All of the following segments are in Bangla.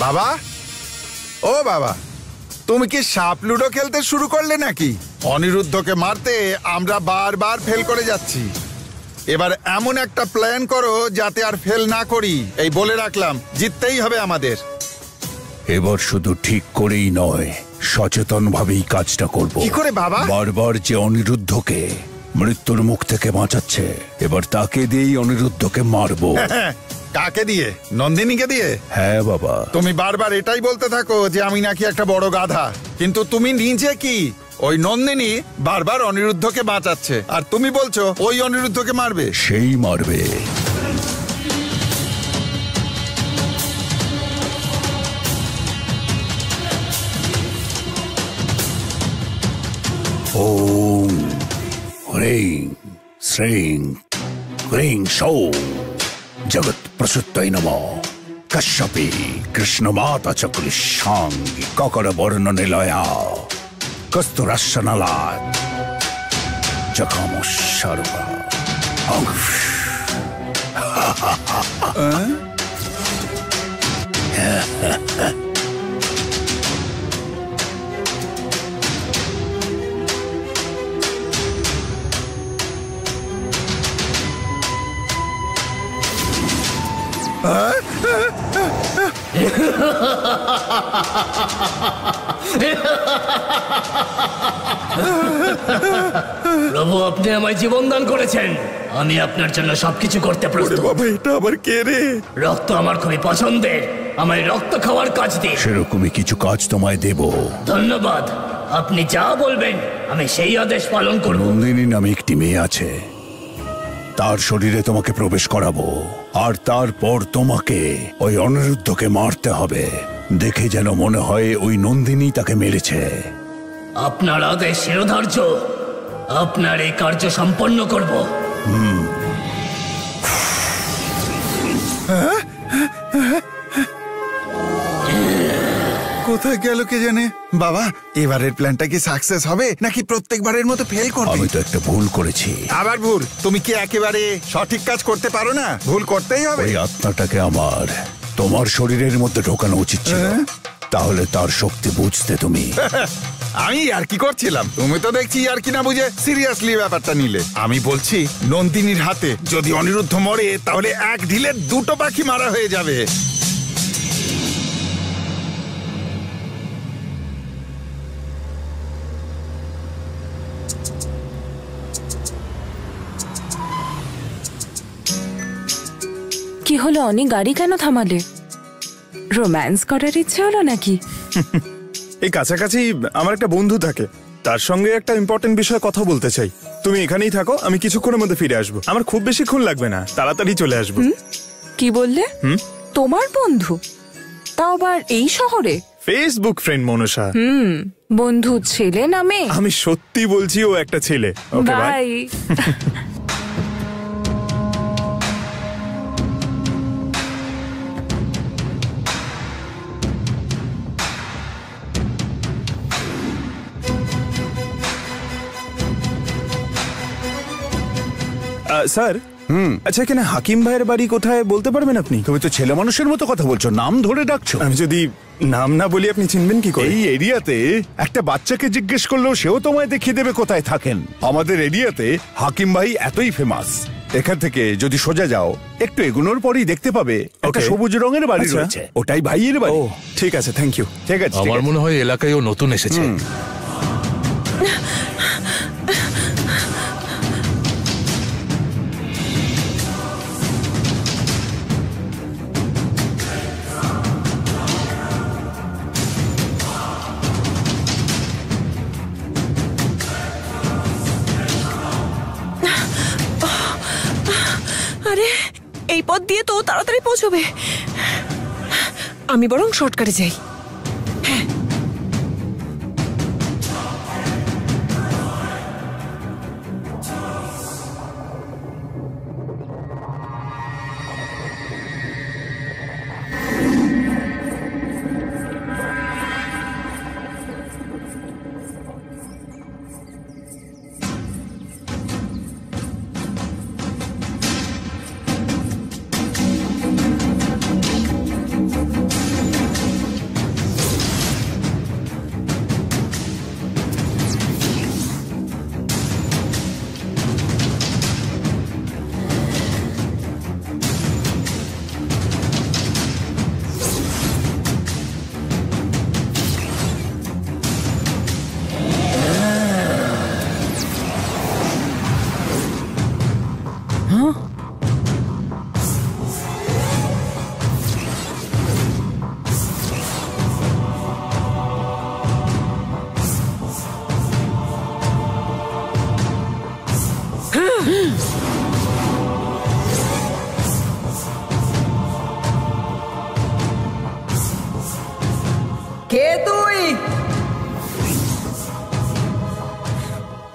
বাবা, ও বাবা, তুমি কি সাপ লুডো খেলতে শুরু করলে নাকি? অনিরুদ্ধকে মারতে আমরা বারবার ফেল করে যাচ্ছি। এবার এমন একটা প্ল্যান করো যাতে আর ফেল না করি। এই বলে রাখলাম, জিততেই হবে আমাদের। এবার শুধু ঠিক করেই নয়, সচেতন ভাবেই কাজটা করব। কি করে বাবা? বারবার যে অনিরুদ্ধকে মৃত্যুর মুখ থেকে বাঁচাচ্ছে, এবার তাকে দিয়েই অনিরুদ্ধকে মারবো। কাকে দিয়ে? নন্দিনীকে দিয়ে? হ্যাঁ বাবা। তুমি বারবার এটাই বলতে থাকো যে আমি নাকি একটা বড় গাধা, কিন্তু তুমি নিজে কি? ওই নন্দিনী বারবার অনিরুদ্ধকে বাঁচাচ্ছে, আর তুমি বলছো ওই অনিরুদ্ধকে মারবে। সেই মারবে। ওম হ্রিং শ্রীং হ্রিং সৌ জগৎ প্রসূত্তৈ নমঃ। কশ্যপি কৃষ্ণমাতা চ কৃষ্ণাঙ্গি ককর বর্ণ নিলয়া কস্তুরাশনালাত জখমস্বরূপা। প্রভু, আপনি আমায় জীবন দান করেছেন, আমি আপনার জন্য সবকিছু করতে প্রস্তুত। বাবা, এটা আবার কে রে? রক্ত আমার খুবই পছন্দের, আমায় রক্ত খাওয়ার কাজ দিন। সেরকমই কিছু কাজ তোমায় দেব। ধন্যবাদ, আপনি যা বলবেন আমি সেই আদেশ পালন করব। নন্দিনী নামে একটি মেয়ে আছে, তার শরীরে তোমাকে প্রবেশ করাবো, আর তারপর তোমাকে ওই অনিরুদ্ধকে মারতে হবে। দেখে যেন মনে হয় ওই নন্দিনী তাকে মেরেছে। আপনার আদেশ শিরোধার্য, আপনার এই কার্য সম্পন্ন করব। কোথায় গেল কে জানে? বাবা, এবারের প্ল্যানটা কি সাকসেস হবে নাকি প্রত্যেকবারের মতো ফেল করবে? আমি তো একটা ভুল করেছি। আবার ভুল? তুমি কি একেবারে সঠিক কাজ করতে পারো না? ভুল করতেই হবে। ওই আত্মাটাকে আমার তোমার শরীরের মধ্যে ঢোকানো উচিত ছিল, তাহলে তার শক্তি বুঝতে তুমি। আমি আর কি করছিলাম? তুমি তো দেখছি আর কি না বুঝে সিরিয়াসলি ব্যাপারটা নিলে। আমি বলছি, নন্দিনীর হাতে যদি অনিরুদ্ধ মরে তাহলে এক ঢিলে দুটো পাখি মারা হয়ে যাবে। কি হলো অনি, গাড়ি কেন থামালে? রোম্যান্স করার ইচ্ছে হলো নাকি? এই কাছাকাছি আমার একটা বন্ধু থাকে, তার সঙ্গে একটা ইম্পর্টেন্ট বিষয়ে কথা বলতে চাই। তুমি এখানেই থাকো, আমি কিছুক্ষণের মধ্যে ফিরে আসবো। আমার খুব বেশিক্ষণ লাগবে না, তাড়াতাড়ি চলে আসবো। কি বললে? তোমার বন্ধু, তাও আবার এই শহরে? Facebook friend Manasa. বন্ধু ছেলে না মেয়ে? আমি সত্যি বলছি, ও একটা ছেলে। Okay bye. স্যার, আচ্ছা, এখানে হাকিম ভাইয়ের বাড়ি কোথায় বলতে পারবেন আপনি? তুমি তো ছেলে মানুষের মতো কথা বলছো, নাম ধরে ডাকছো। আমি যদি নাম না বলি আপনি চিনবেন কি করে? এই এরিয়াতে একটা বাচ্চাকে জিজ্ঞেস করলেও সেও তোমায় দেখিয়ে দেবে কোথায় থাকেন। আমাদের এরিয়াতে হাকিম ভাই এতই ফেমাস। এখান থেকে যদি সোজা যাও, একটু এগোনোর পরেই দেখতে পাবে একটা সবুজ রঙের বাড়ি রয়েছে, ওটাই ভাইয়ের বাড়ি। ও ঠিক আছে, থ্যাংক ইউ। ঠিক আছে। আমার মনে হয় এলাকায় ও নতুন এসেছে। আরে, এই পথ দিয়ে তো তাড়াতাড়ি পৌঁছবে। আমি বরং শর্টকাটে যাই।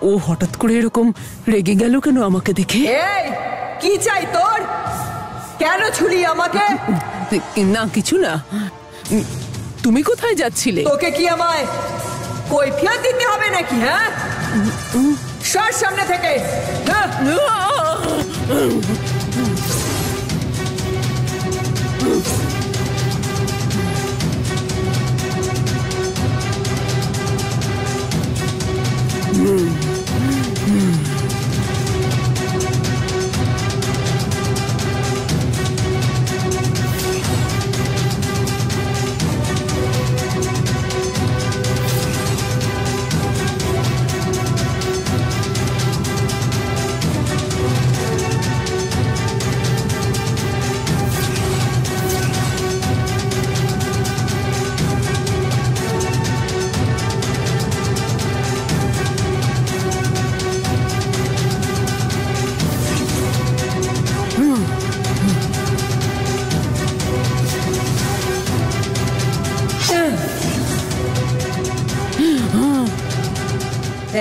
ও হঠাৎ করে এরকম রেগে গেল কেন আমাকে দেখে? এই কি চাই তোর? কেন ছুরি আমাকে? না কিছু না। তুমি কোথায় যাচ্ছিলে? তোকে কি আমায় কৈফিয়ত দিতে হবে নাকি? হ্যাঁ, সর সামনে থেকে।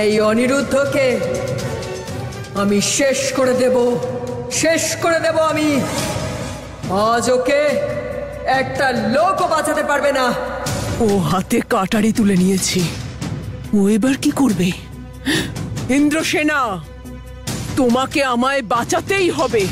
এই অনিরুদ্ধকে আমি শেষ করে দেব, শেষ করে দেব আমি। আজ ওকে একটা লোকও বাঁচাতে পারবে না। ও হাতে কাটারি তুলে নিয়েছে, ও এবার কি করবে? ইন্দ্রসেনা, তোমাকে আমায় বাঁচাতেই হবে।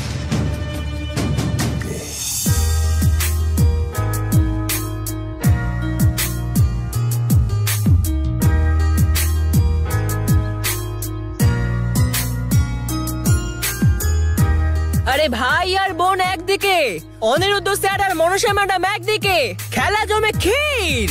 আরে ভাই আর বোন একদিকে, অনিরুদ্ধ স্যার আর মনসা ম্যাডাম একদিকে, খেলা জমে ক্ষীর।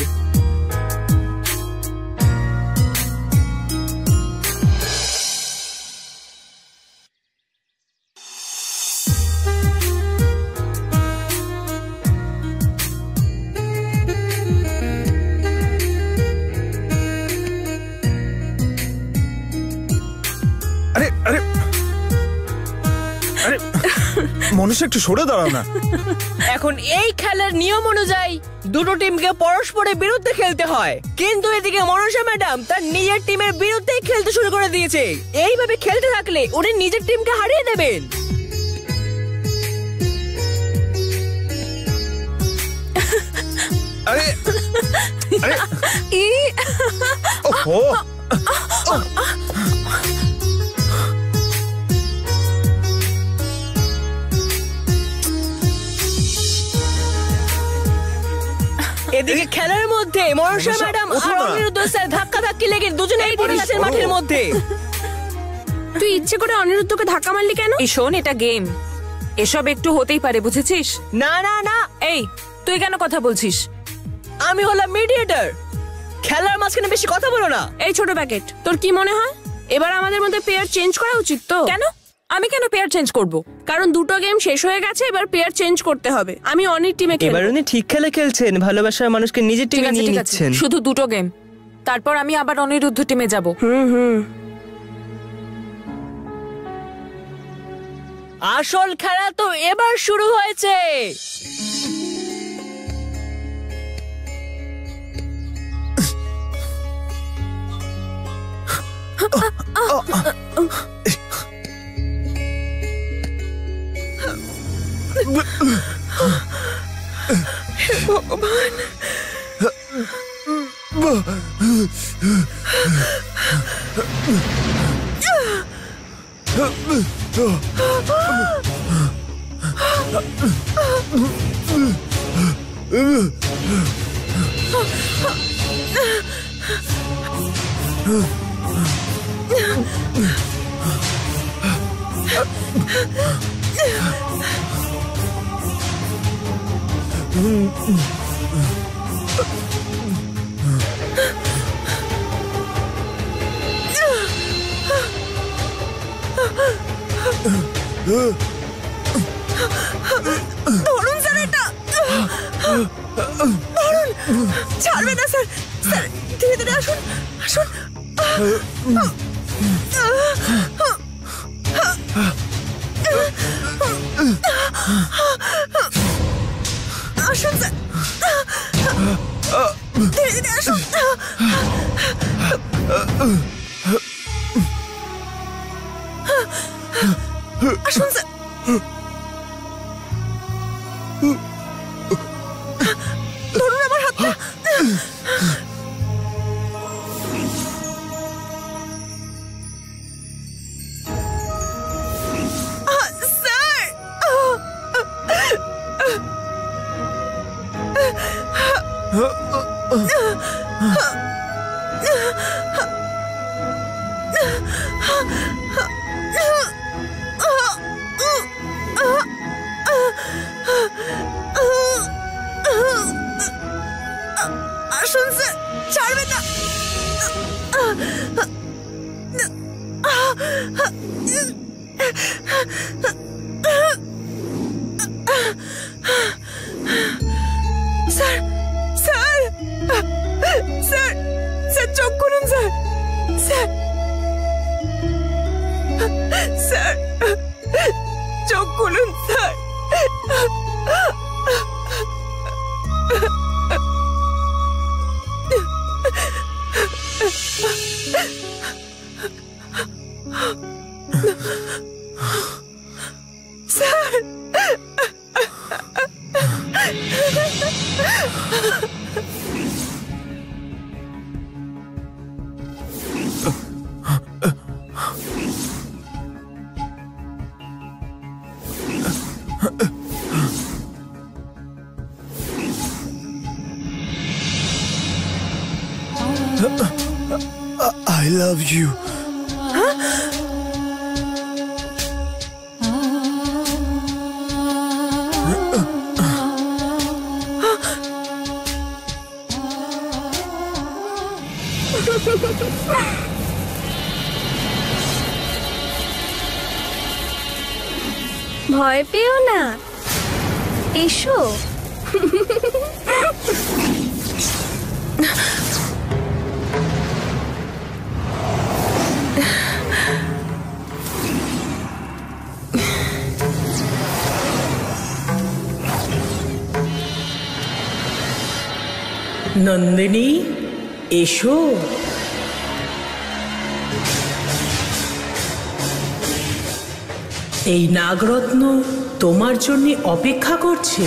আরে আরে আরে মনুষ্য, একটু সরে দাঁড়াও না। এখন এই খেলার নিয়ম অনুযায়ী দুটো টিমকে পরস্পরের বিরুদ্ধে খেলতে হয়, কিন্তু এদিকে মনসা ম্যাডাম তার নিজের টিমের বিরুদ্ধেই খেলতে শুরু করে দিয়েছে। এইভাবে খেলতে থাকলে উনি নিজের টিমকে হারিয়ে দেবেন। আরে আরে ওহো, এদিকে খেলার মধ্যে মনসা ম্যাডাম আর অনিরুদ্ধ স্যার ধাক্কাধাক্কি লেগে দুজনেই পড়ে গেছেন মাঠের মধ্যে। তুই ইচ্ছে করে অনিরুদ্ধকে ধাক্কা মারলি কেন? এই শোন, এটা গেম, এসব একটু হতেই পারে, বুঝেছিস? না না না, এই তুই কেন কথা বলছিস? আমি হলাম মিডিয়েটর, খেলার মাঝখানে বেশি কথা বলো না। এই ছোট প্যাকেট, তোর কি মনে হয় এবার আমাদের মধ্যে পেয়ার চেঞ্জ করা উচিত? তো কেন? আমি কেন পেয়ার চেঞ্জ করব? কারণ দুটো গেম শেষ হয়ে গেছে, এবার পেয়ার চেঞ্জ করতে হবে। আমি অনির টিমে খেলবো। এবার উনি ঠিক খেলা খেলছেন, ভালোবাসার মানুষকে নিজের টিমে নিয়ে নিচ্ছেন। শুধু দুটো গেম, তারপর আমি আবার অনিরুদ্ধ টিমে যাব। আসল খেলা তো এবার শুরু হয়েছে। ভগবান, ধরুন স্যার, এটা ধরুন, ছাড়বে না স্যার। স্যার ধীরে ধীরে আসুন, আসুন। আসুন স্যার, ধীরে ধীরে আসুন। আসুন স্যার। ধরুন আমার হাতটা। আসুন স্যার, ছাড়বেন না। স্যার স্যার স্যার স্যার চোখ খুলুন স্যার। স্যার স্যার চোখ খুলুন sir. Sir I love you. ভয় পেও না, এসো। নন্দিনী, এসো। এই নাগরত্ন তোমার জন্য অপেক্ষা করছে।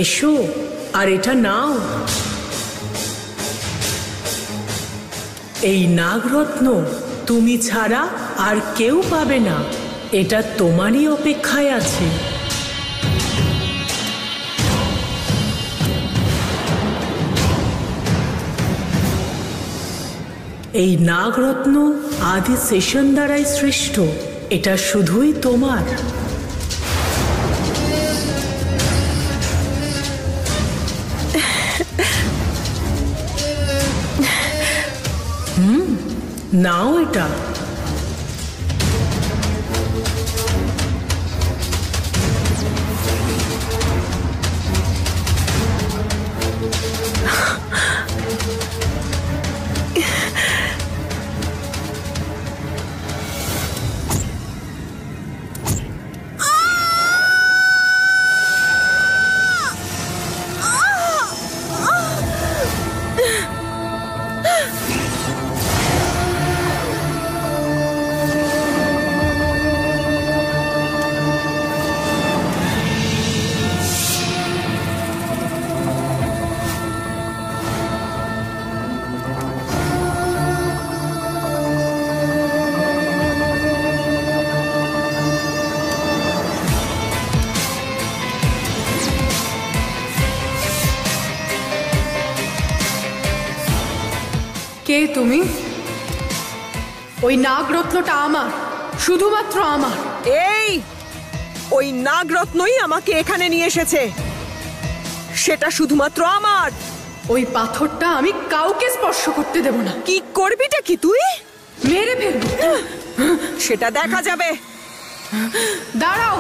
এসো আর এটা নাও। এই নাগরত্ন তুমি ছাড়া আর কেউ পাবে না, এটা তোমারই অপেক্ষায় আছে। এই নাগরত্ন আদি সেশন দ্বারাই সৃষ্ট, এটা শুধুই তোমার। নাও এটা। কে তুমি? ওই নাগরত্নটা আমার, শুধুমাত্র আমার। এই ওই নাগরত্নই আমাকে এখানে নিয়ে এসেছে, সেটা শুধুমাত্র আমার। ওই পাথরটা আমি কাউকে স্পর্শ করতে দেব না। কি করবিটা কি তুই? মেরে ফেলবো। সেটা দেখা যাবে। দাঁড়াও।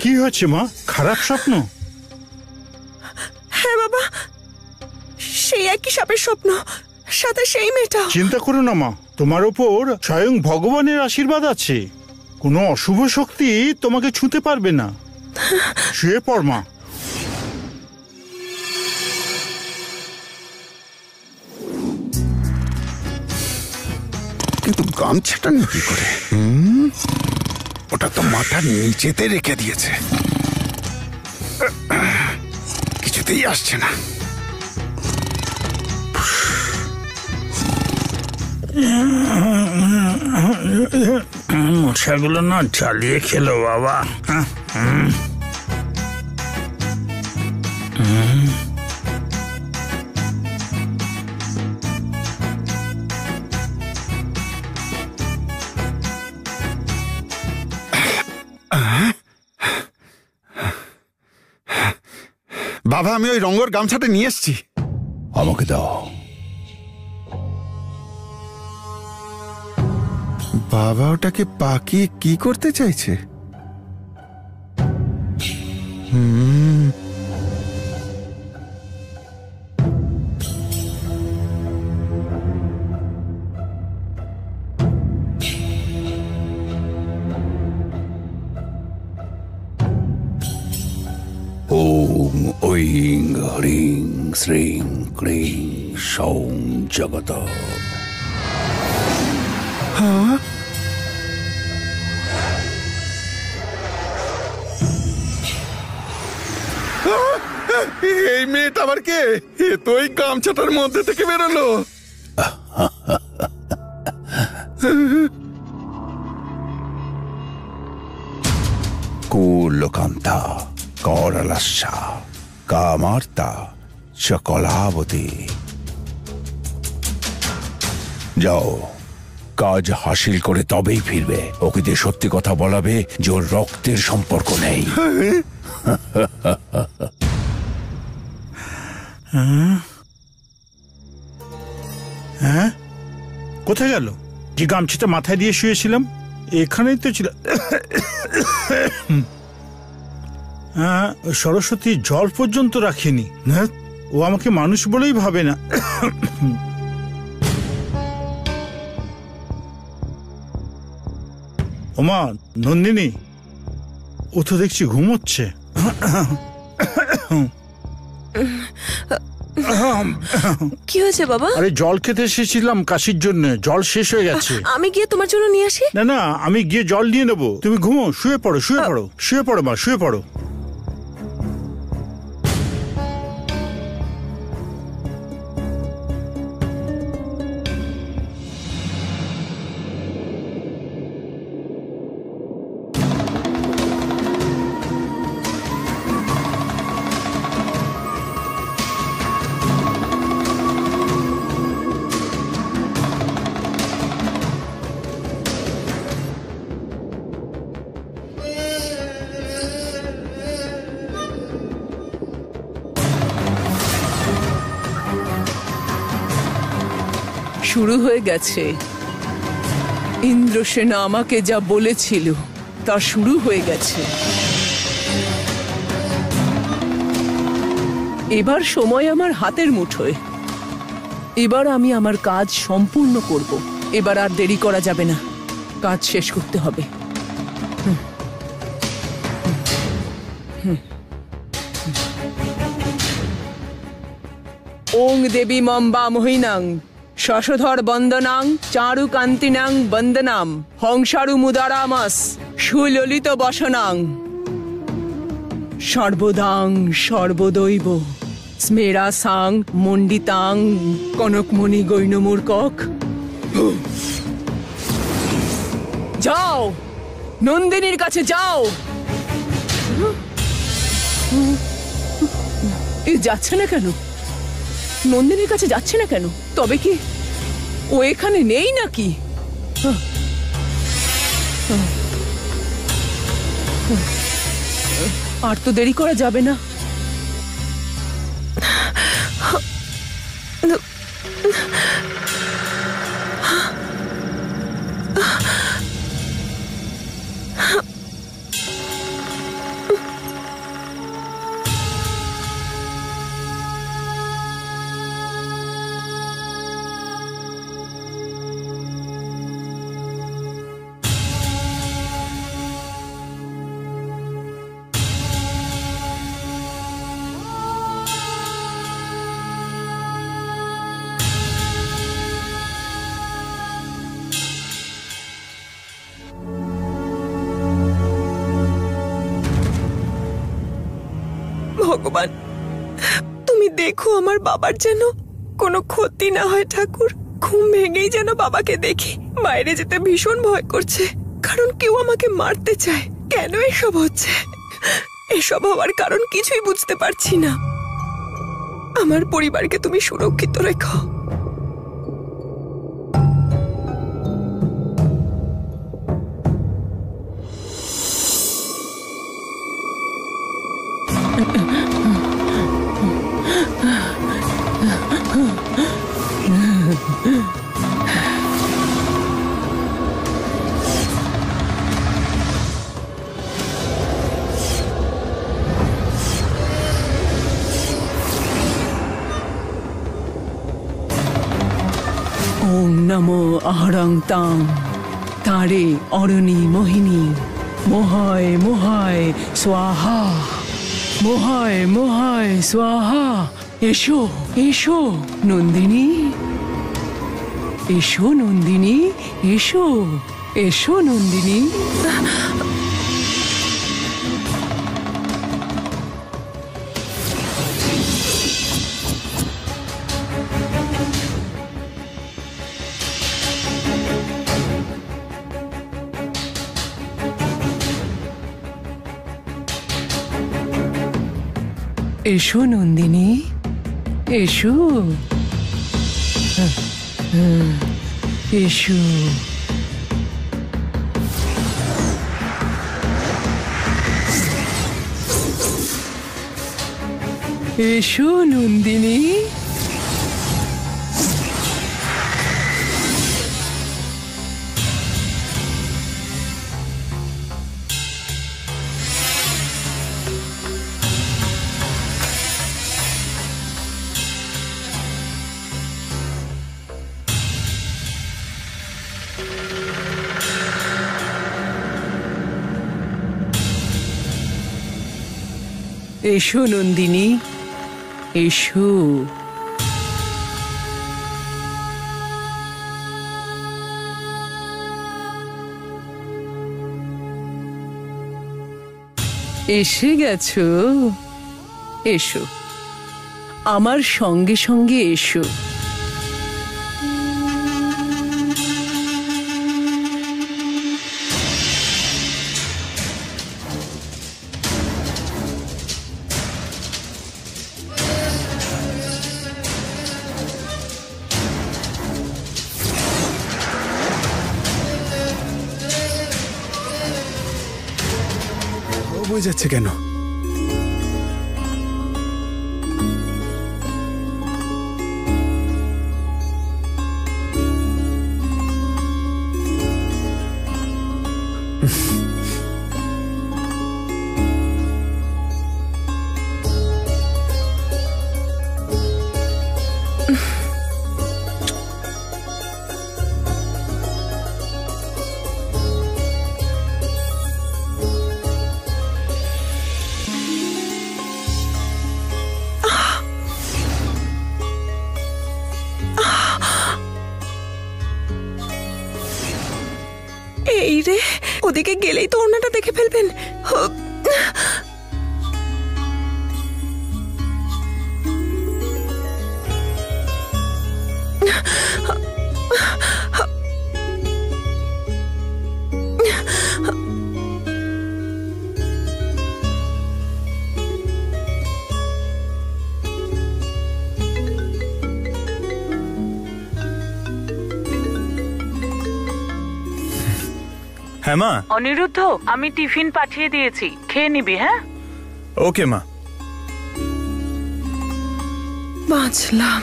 কি হচ্ছে মা? খারাপ স্বপ্ন? হ্যাঁ বাবা, সেই একই সাপের স্বপ্ন, সাথে সেই মেয়েটা। চিন্তা করো না মা, তোমার ওপর স্বয়ং ভগবানের আশীর্বাদ আছে। কোনো অশুভ শক্তি তোমাকে ছুঁতে পারবে না। শুয়ে পড় মা। কিন্তু গামছাটা কি করে? ওটা তো মাথার নিচেতে রেখে দিয়েছে, কিছুতেই আসছে না। মশাগুলো না জ্বালিয়ে খেলো বাবা। বাবা, আমি ওই রঙের গামছাটা নিয়ে এসছি। আমাকে দাও। বাবা ওটাকে পাকিয়ে কি করতে চাইছে? ওম ঐং হ্রিং শ্রীং ক্রিং সৌং জগত। এই মেয়েটা আবার কে? এ তো ওই গামছাটার মধ্যে থেকে বেরোলো। কুলকান্তা করলাস্যা কামার্তা চকলাবতী। যাও, কাজ হাসিল করে তবেই ফিরবে। ওকে দিয়ে সত্যি কথা বলাবে যে ওর রক্তের সম্পর্ক নেই। হ্যাঁ, কোথায় গেল? যে গামছাটা মাথায় দিয়ে শুয়েছিলাম এখানেই তো ছিল। হ্যাঁ, সরস্বতী জল পর্যন্ত রাখিনি। হ্যাঁ, ও আমাকে মানুষ বলেই ভাবে না। ওমা নন্দিনী, ও তো দেখছি ঘুমোচ্ছে। কি হয়েছে বাবা? আরে জল খেতে এসেছিলাম কাশির জন্য, জল শেষ হয়ে গেছে। আমি গিয়ে তোমার জন্য নিয়ে আসি। না না, আমি গিয়ে জল নিয়ে নেবো। তুমি ঘুমো, শুয়ে পড়ো, শুয়ে পড়ো, শুয়ে পড়ো মা, শুয়ে পড়ো। শুরু হয়ে গেছে। ইন্দ্রসেনা আমাকে যা বলেছিল তা শুরু হয়ে গেছে। এবার সময় আমার হাতের মুঠোয়। এবার আমি আমার কাজ সম্পূর্ণ করব। এবার আর দেরি করা যাবে না, কাজ শেষ করতে হবে। ওং দেবী মম্বা মহিনাং শশধর বন্দনাং চারু কান্তিনাং বন্দনাম হংসারু মুদারামাস সুললিত বসনাং সর্বদাং সর্বদৈব স্মেরা সাং মণ্ডিতাং কনকমণি গৈনমূর্কক। যাও, নন্দিনীর কাছে যাও। যাচ্ছে না কেন? নন্দিনীর কাছে যাচ্ছে না কেন? তবে কি ও এখানে নেই নাকি? আর তো দেরি করা যাবে না। ভগবান, তুমি দেখো আমার বাবার যেন কোনো ক্ষতি না হয় ঠাকুর। ঘুম ভেঙেই যেন বাবাকে দেখি। বাইরে যেতে ভীষণ ভয় করছে, কারণ কেউ আমাকে মারতে চায়। কেন এসব হচ্ছে? এসব হওয়ার কারণ কিছুই বুঝতে পারছি না। আমার পরিবারকে তুমি সুরক্ষিত রেখো। ওম নমো অহরং তাং তারে অরণি মোহিনী মোহায় মোহায় স্বাহা মোহায় মোহায় স্বাহা। এসো এসো নন্দিনী, এসো নন্দিনী, এসো এসো নন্দিনী। এসো নন্দিনী, এসো এসো। এসো নন্দিনী। এসো নন্দিনী, এসো। এসে গেছো? এসো, আমার সঙ্গে সঙ্গে এসো। বয়ে যাচ্ছে কেন? এই রে, ওদিকে গেলেই তো ওনাটা দেখে ফেলবেন। হ্যাঁ মা। অনিরুদ্ধ, আমি টিফিন পাঠিয়ে দিয়েছি, খেয়ে নিবি। হ্যাঁ, ওকে মা। বাঁচলাম।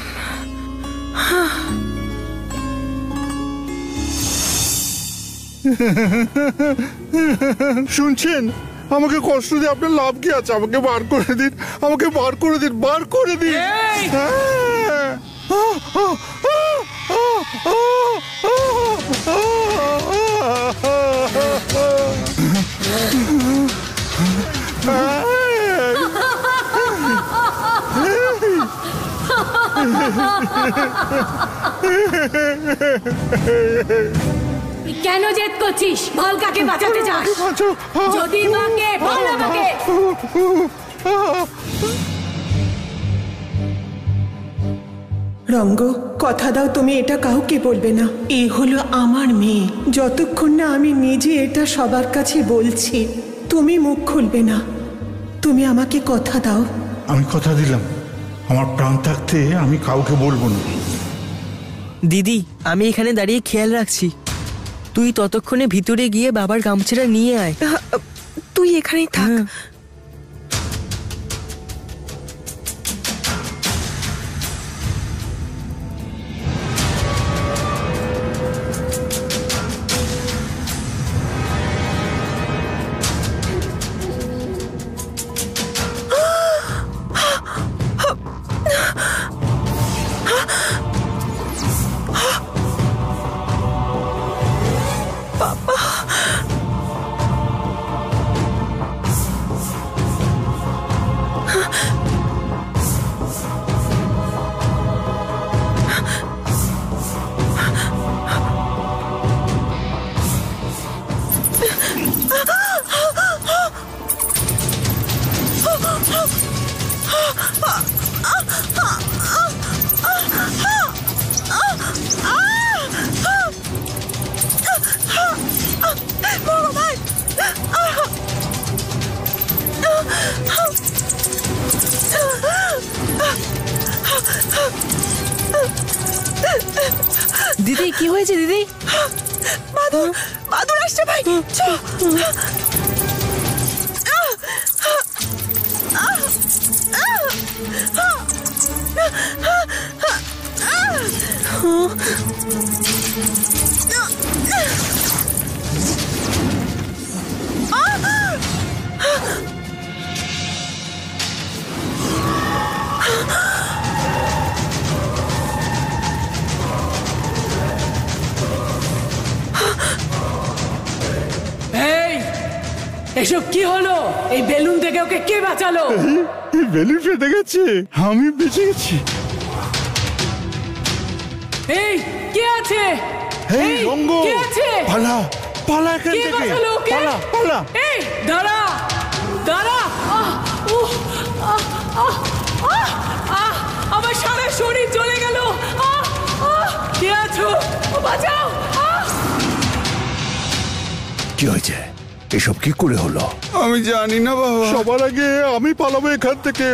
শুনছেন, আমাকে কষ্ট দিয়ে আপনার লাভ কি আছে? আমাকে বার করে দিন, আমাকে বার করে দিন, বার করে দিন। কেন জেদ করছিস? বল কাকে বাঁচাতে চাস? যদি মাকে বল আমাকে। রঙ্গ, কথা দাও তুমি এটা কাউকে বলবে না। এ হলো আমার মেয়ে। যতক্ষণ না আমি নিজে এটা সবার কাছে বলছি, তুমি মুখ খুলবে না। তুমি আমাকে কথা দাও। আমি কথা দিলাম, আমার প্রাণ থাকতে আমি কাউকে বলবো না। দিদি, আমি এখানে দাঁড়িয়ে খেয়াল রাখছি, তুই ততক্ষণে ভিতরে গিয়ে বাবার গামছাটা নিয়ে আয়। তুই এখানেই থাক। দিদি, কি হয়েছে দিদি? বাদুর, বাদুর আসছে ভাই। এসব কি হলো? এই বেলুন থেকে ওকে কে বাঁচালো? বেলুন ফেটে গেছে, আমি বেঁচে গেছি। এই কে আছে? এই রঙ্গ, কে আছে? পালা পালা এখান থেকে, পালা পালা। এই দাঁড়া দাঁড়া, আমার সারা শরীর জ্বলে গেল। কে আছো? বাঁচাও। কি হয়েছে? এসব কি করে হলো? আমি জানি না বাবা। সবার আগে আমি পালাবো এখান থেকে।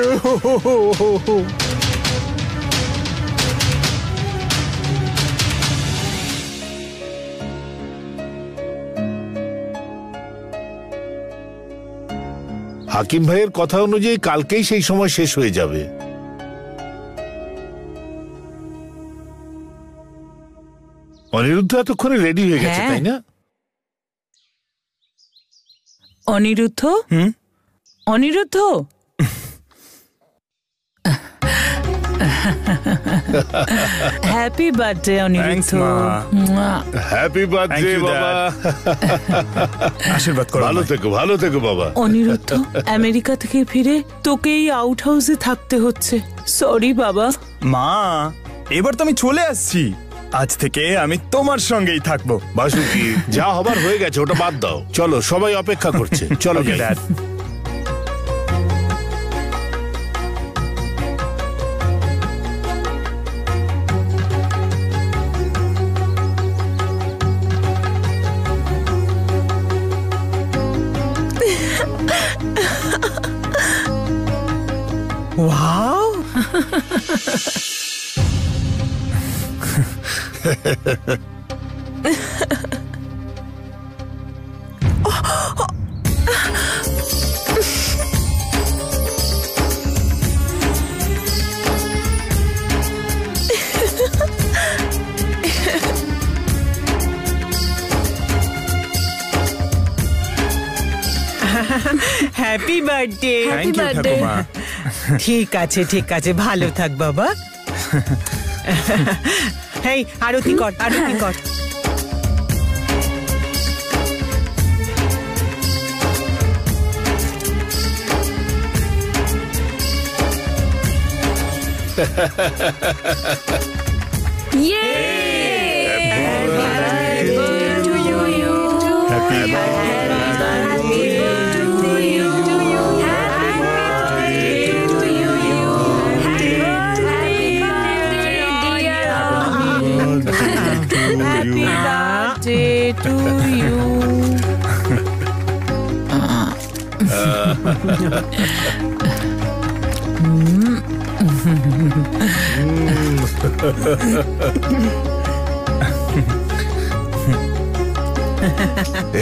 হাকিম ভাইয়ের কথা অনুযায়ী কালকেই সেই সময় শেষ হয়ে যাবে। অনিরুদ্ধ এতক্ষণে রেডি হয়ে গেছে, তাই না? Aniruddha, Aniruddha, happy birthday Aniruddha. Happy birthday বাবা। আশীর্বাদ করো। ভালো থেকো, ভালো থেকো বাবা। অনিরুদ্ধ, আমেরিকা থেকে ফিরে তোকে এই আউট হাউসে থাকতে হচ্ছে। সরি বাবা। মা, এবার তো আমি চলে আসছি। আজ থেকে আমি তোমার সঙ্গেই থাকবো। বাসুকি, যা হবার হয়ে গেছে, ওটা বাদ দাও। চলো, সবাই অপেক্ষা করছে, চলো Okay, যাই। Dad. Wow happy birthday. Thank you, ঠাকুমা। ঠিক আছে ভালো থাক বাবা। হেই, আরতি কর, আরতি কর।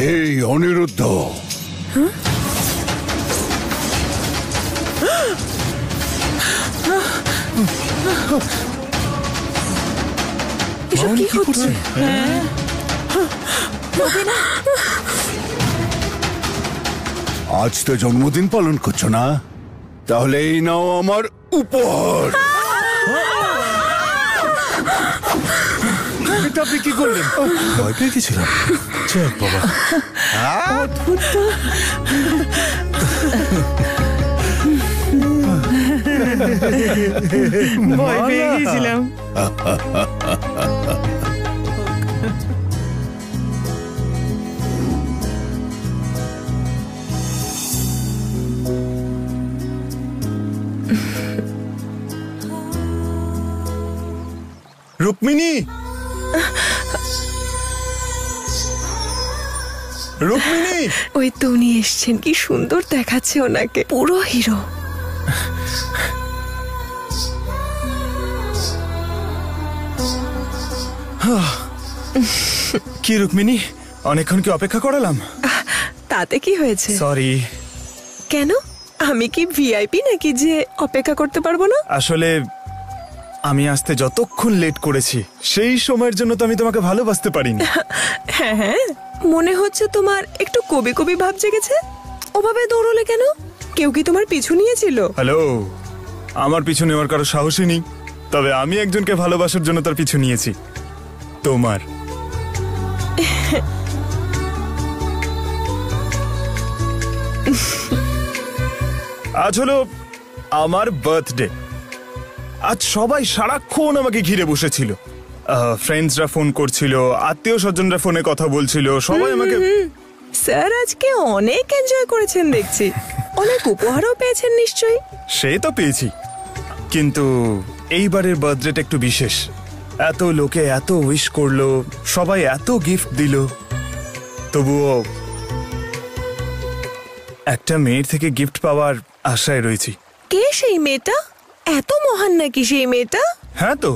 এই অনিরুদ্ধ, এসব কি হচ্ছে? আজ তো জন্মদিন পালন করছো না, তাহলে এই নাও আমার উপহার। এটা আপনি কি করলেন? ভয় পেয়ে গেছিলাম। চল বাবা। ভয় পেয়ে গেছিলাম। রুক্মিণী, রুক্মিণী, ওই তো উনি এসছেন। কি সুন্দর দেখাচ্ছে ওনাকে, পুরো হিরো। কি রুক্মিণী, অনেকক্ষণ কি অপেক্ষা করালাম? তাতে কি হয়েছে? সরি। কেন? আমি কি ভিআইপি নাকি যে অপেক্ষা করতে পারবো না? আসলে আমি আসতে যতক্ষণ লেট করেছি সেই সময়ের জন্য তো আমি তোমাকে ভালোবাসতে পারিনি। হ্যাঁ হ্যাঁ, মনে হচ্ছে তোমার একটু কবি কবি ভাব জেগেছে। ওভাবে দৌড়লে কেন? কেউ কি তোমার পিছু নিয়েছিল? হ্যালো, আমার পিছু নেওয়ার কারো সাহসই নেই, তবে আমি একজনকে ভালোবাসার জন্য তার পিছু নিয়েছি, তোমার। আজ হলো আমার বার্থডে। আজ সবাই সারাক্ষণ আমাকে ঘিরে বসেছিল। ফ্রেন্ডসরা ফোন করছিল, আত্মীয় স্বজনরা ফোনে কথা বলছিল, সবাই আমাকে। স্যার আজকে অনেক এনজয় করেছেন দেখছি। অনেক উপহারও পেয়েছেন নিশ্চয়ই। সে তো পেয়েছি, কিন্তু এইবারের বার্থডেটা একটু বিশেষ। এত লোকে এত উইশ করলো, সবাই এত গিফট দিল, তবুও একটা মেয়ের থেকে গিফট পাওয়ার আশায় রয়েছি। কে সেই মেয়েটা? এত মহান নাকি সেই মেয়েটা? হ্যাঁ তো,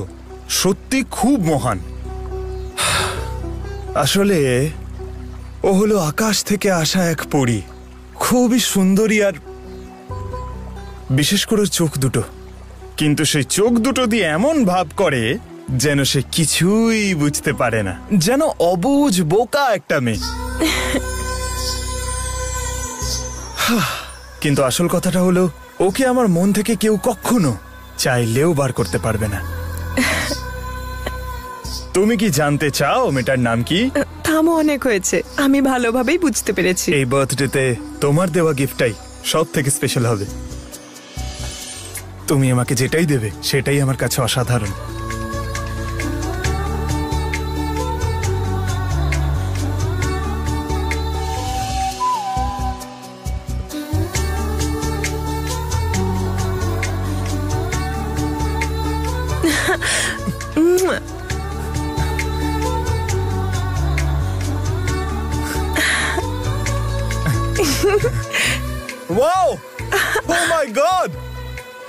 সত্যি খুব মহান। আসলে ও হলো আকাশ থেকে আসা এক পরী, খুবই সুন্দরী, আর বিশেষ করে চোখ দুটো। কিন্তু সেই চোখ দুটো দিয়ে এমন ভাব করে যেন সে কিছুই বুঝতে পারে না, যেন অবুঝ বোকা একটা মেয়ে। কিন্তু আসল কথাটা হলো, ওকে আমার মন থেকে কেউ কখনো চাইলেও বার করতে পারবে না। তুমি কি জানতে চাও মেয়েটার নাম কি? থামো, অনেক হয়েছে। আমি ভালোভাবেই বুঝতে পেরেছি। এই বার্থডেতে তোমার দেওয়া গিফটটাই সব থেকে স্পেশাল হবে। তুমি আমাকে যেটাই দেবে সেটাই আমার কাছে অসাধারণ। ওয়াও, ও মাই গড,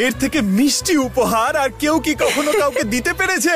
এর থেকে মিষ্টি উপহার আর কেউ কি কখনো কাউকে দিতে পেরেছে?